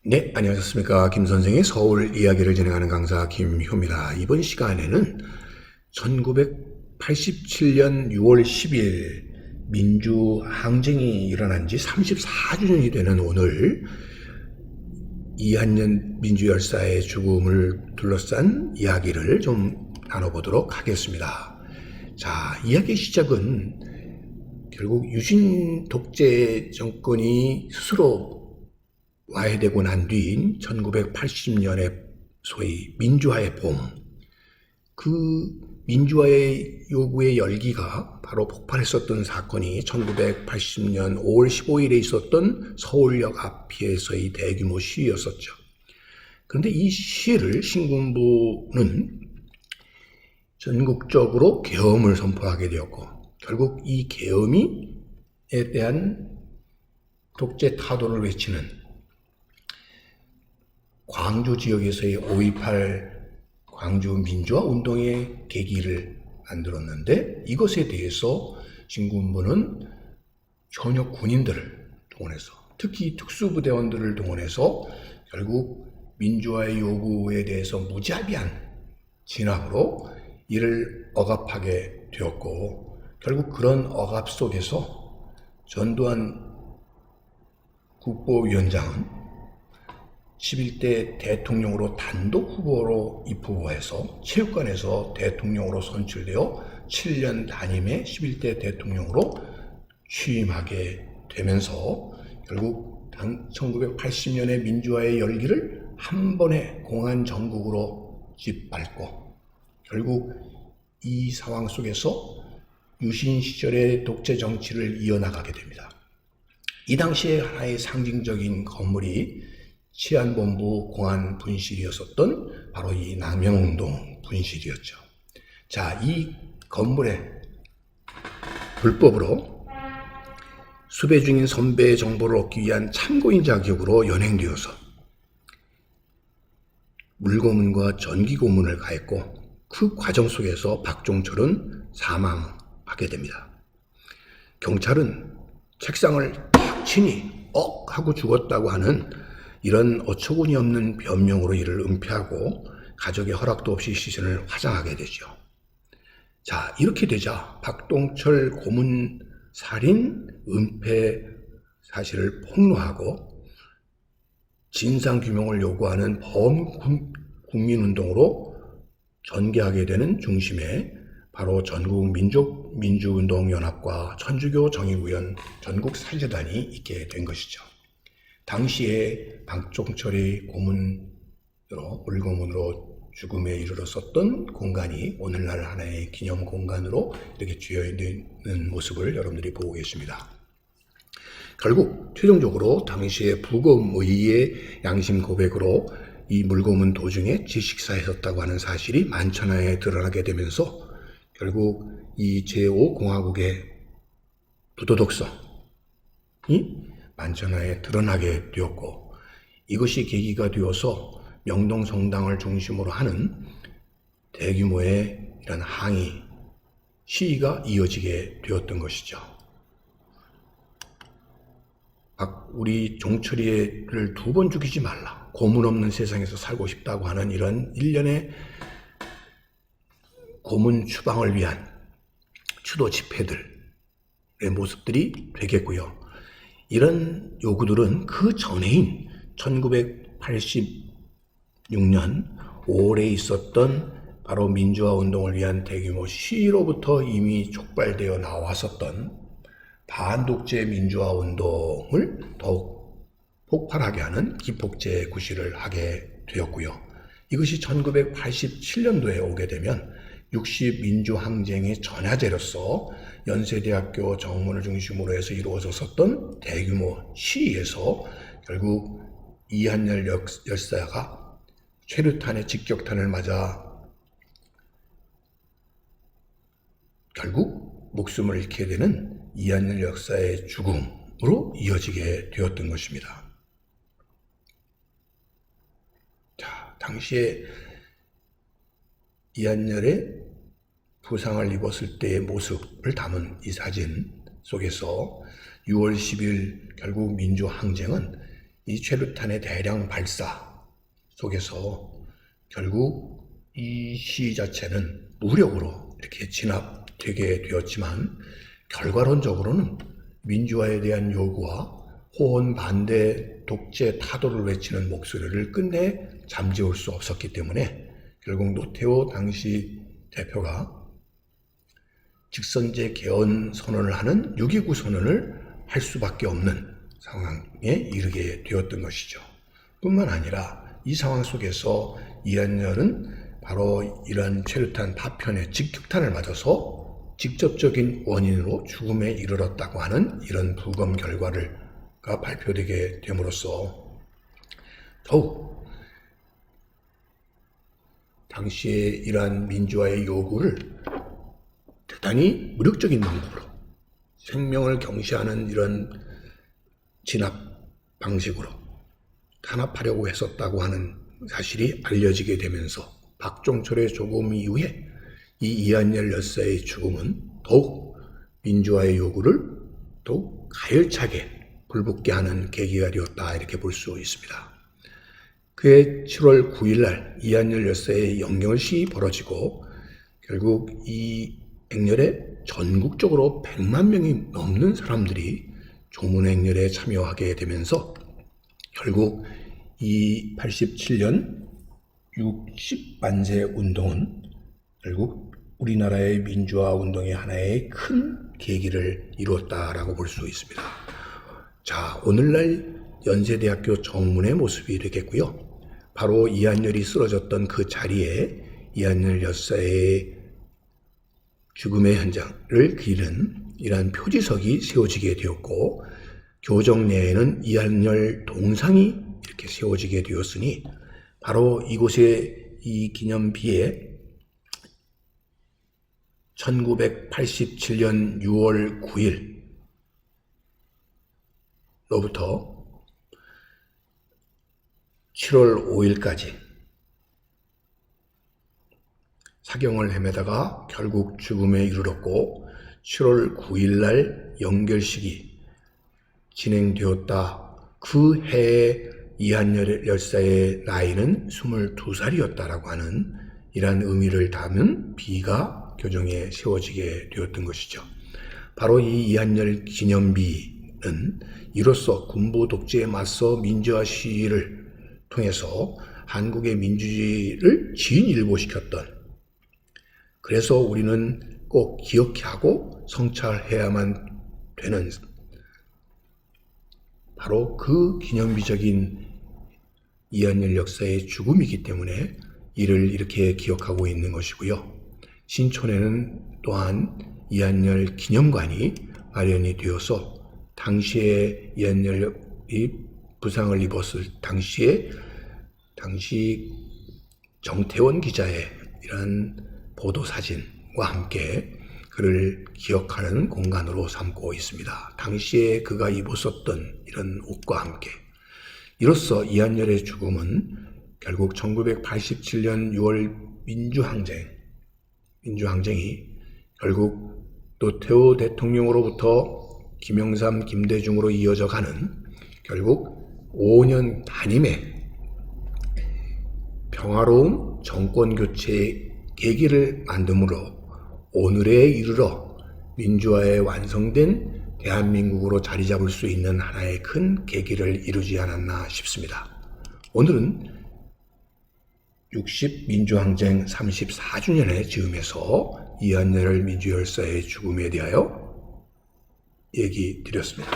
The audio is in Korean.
네, 안녕하셨습니까. 김 선생의 서울 이야기를 진행하는 강사 김효입니다. 이번 시간에는 1987년 6월 10일 민주항쟁이 일어난 지 34주년이 되는 오늘 이한년 민주열사의 죽음을 둘러싼 이야기를 좀 나눠보도록 하겠습니다. 자, 이야기의 시작은 결국 유신 독재 정권이 스스로 와해되고 난 뒤인 1980년의 소위 민주화의 봄, 그 민주화의 요구의 열기가 바로 폭발했었던 사건이 1980년 5월 15일에 있었던 서울역 앞에서의 대규모 시위였었죠. 그런데 이 시위를 신군부는 전국적으로 계엄을 선포하게 되었고, 결국 이 계엄에 대한 독재 타도를 외치는 광주 지역에서의 5.18 광주 민주화 운동의 계기를 만들었는데, 이것에 대해서 신군부는 현역 군인들을 동원해서, 특히 특수부대원들을 동원해서 결국 민주화의 요구에 대해서 무자비한 진압으로 이를 억압하게 되었고, 결국 그런 억압 속에서 전두환 국보위원장은 11대 대통령으로 단독 후보로 입후보해서 체육관에서 대통령으로 선출되어 7년 단임의 11대 대통령으로 취임하게 되면서 결국 1980년의 민주화의 열기를 한 번에 공안 정국으로 짓밟고, 결국 이 상황 속에서 유신 시절의 독재 정치를 이어나가게 됩니다. 이 당시에 하나의 상징적인 건물이 치안본부 공안 분실이었었던 바로 이 남영동 분실이었죠. 자, 이 건물에 불법으로 수배 중인 선배의 정보를 얻기 위한 참고인 자격으로 연행되어서 물고문과 전기고문을 가했고, 그 과정 속에서 박종철은 사망하게 됩니다. 경찰은 책상을 탁 치니 억 하고 죽었다고 하는 이런 어처구니 없는 변명으로 이를 은폐하고 가족의 허락도 없이 시신을 화장하게 되죠. 자, 이렇게 되자 박동철 고문 살인 은폐 사실을 폭로하고 진상규명을 요구하는 범국민운동으로 전개하게 되는 중심에 바로 전국민족민주운동연합과 천주교 정의구현 전국사제단이 있게 된 것이죠. 당시에 박종철이 물고문으로 죽음에 이르렀었던 공간이 오늘날 하나의 기념 공간으로 이렇게 쥐어 있는 모습을 여러분들이 보고 계십니다. 결국 최종적으로 당시에 부검의의 양심 고백으로 이 물고문 도중에 질식사했었다고 하는 사실이 만천하에 드러나게 되면서 결국 이 제5공화국의 부도덕성이 만천하에 드러나게 되었고, 이것이 계기가 되어서 명동성당을 중심으로 하는 대규모의 이런 항의, 시위가 이어지게 되었던 것이죠. 우리 종철이를 2번 죽이지 말라, 고문 없는 세상에서 살고 싶다고 하는 이런 일련의 고문 추방을 위한 추도 집회들의 모습들이 되겠고요. 이런 요구들은 그 전해인 1986년 5월에 있었던 바로 민주화 운동을 위한 대규모 시위로부터 이미 촉발되어 나왔었던 반독재 민주화 운동을 더욱 폭발하게 하는 기폭제 구실을 하게 되었고요. 이것이 1987년도에 오게 되면 60 민주항쟁의 전야제로서 연세대학교 정문을 중심으로 해서 이루어졌었던 대규모 시위에서 결국 이한열 열사가 최루탄의 직격탄을 맞아 결국 목숨을 잃게 되는 이한열 열사의 죽음으로 이어지게 되었던 것입니다. 자, 당시에 이한열의 부상을 입었을 때의 모습을 담은 이 사진 속에서 6월 10일 결국 민주항쟁은 이 최루탄의 대량 발사 속에서 결국 이 시 자체는 무력으로 이렇게 진압되게 되었지만 결과론적으로는 민주화에 대한 요구와 호언 반대 독재 타도를 외치는 목소리를 끝내 잠재울 수 없었기 때문에 결국 노태우 당시 대표가 직선제 개헌 선언을 하는 6.29 선언을 할 수밖에 없는 상황에 이르게 되었던 것이죠. 뿐만 아니라 이 상황 속에서 이한열은 바로 이런 최루탄 파편의 직격탄을 맞아서 직접적인 원인으로 죽음에 이르렀다고 하는 이런 부검 결과가 발표되게 됨으로써 더욱 당시에 이러한 민주화의 요구를 대단히 무력적인 방법으로 생명을 경시하는 이런 진압 방식으로 탄압하려고 했었다고 하는 사실이 알려지게 되면서 박종철의 조금 이후에 이 이한열 열사의 죽음은 더욱 민주화의 요구를 더욱 가열차게 불붙게 하는 계기가 되었다, 이렇게 볼 수 있습니다. 그해 7월 9일 날 이한열 열사의 영결식이 벌어지고 결국 이 행렬에 전국적으로 100만 명이 넘는 사람들이 조문 행렬에 참여하게 되면서 결국 이 87년 60만세 운동은 결국 우리나라의 민주화 운동의 하나의 큰 계기를 이루었다라고 볼 수 있습니다. 자, 오늘날 연세대학교 정문의 모습이 되겠고요. 바로 이한열이 쓰러졌던 그 자리에 이한열 열사의 죽음의 현장을 그리는 이러한 표지석이 세워지게 되었고, 교정 내에는 이한열 동상이 이렇게 세워지게 되었으니 바로 이곳에 이 기념비에 1987년 6월 9일로부터 7월 5일까지 사경을 헤매다가 결국 죽음에 이르렀고 7월 9일 날 영결식이 진행되었다. 그 해에 이한열 열사의 나이는 22살이었다라고 하는 이러한 의미를 담은 비가 교정에 세워지게 되었던 것이죠. 바로 이 이한열 기념비는 이로써 군부 독재에 맞서 민주화 시위를 통해서 한국의 민주주의를 진일보시켰던, 그래서 우리는 꼭 기억하고 성찰해야만 되는 바로 그 기념비적인 이한열 역사의 죽음이기 때문에 이를 이렇게 기억하고 있는 것이고요. 신촌에는 또한 이한열 기념관이 마련이 되어서 당시에 이한열이 부상을 입었을 당시 정태원 기자의 이런 보도사진과 함께 그를 기억하는 공간으로 삼고 있습니다. 당시에 그가 입었었던 이런 옷과 함께. 이로써 이한열의 죽음은 결국 1987년 6월 민주항쟁이 결국 노태우 대통령으로부터 김영삼, 김대중으로 이어져 가는 결국 5년 단임의 평화로운 정권교체의 계기를 만듦으로 오늘에 이르러 민주화에 완성된 대한민국으로 자리 잡을 수 있는 하나의 큰 계기를 이루지 않았나 싶습니다. 오늘은 60 민주항쟁 34주년의 즈음에서 이한열 민주열사의 죽음에 대하여 얘기 드렸습니다.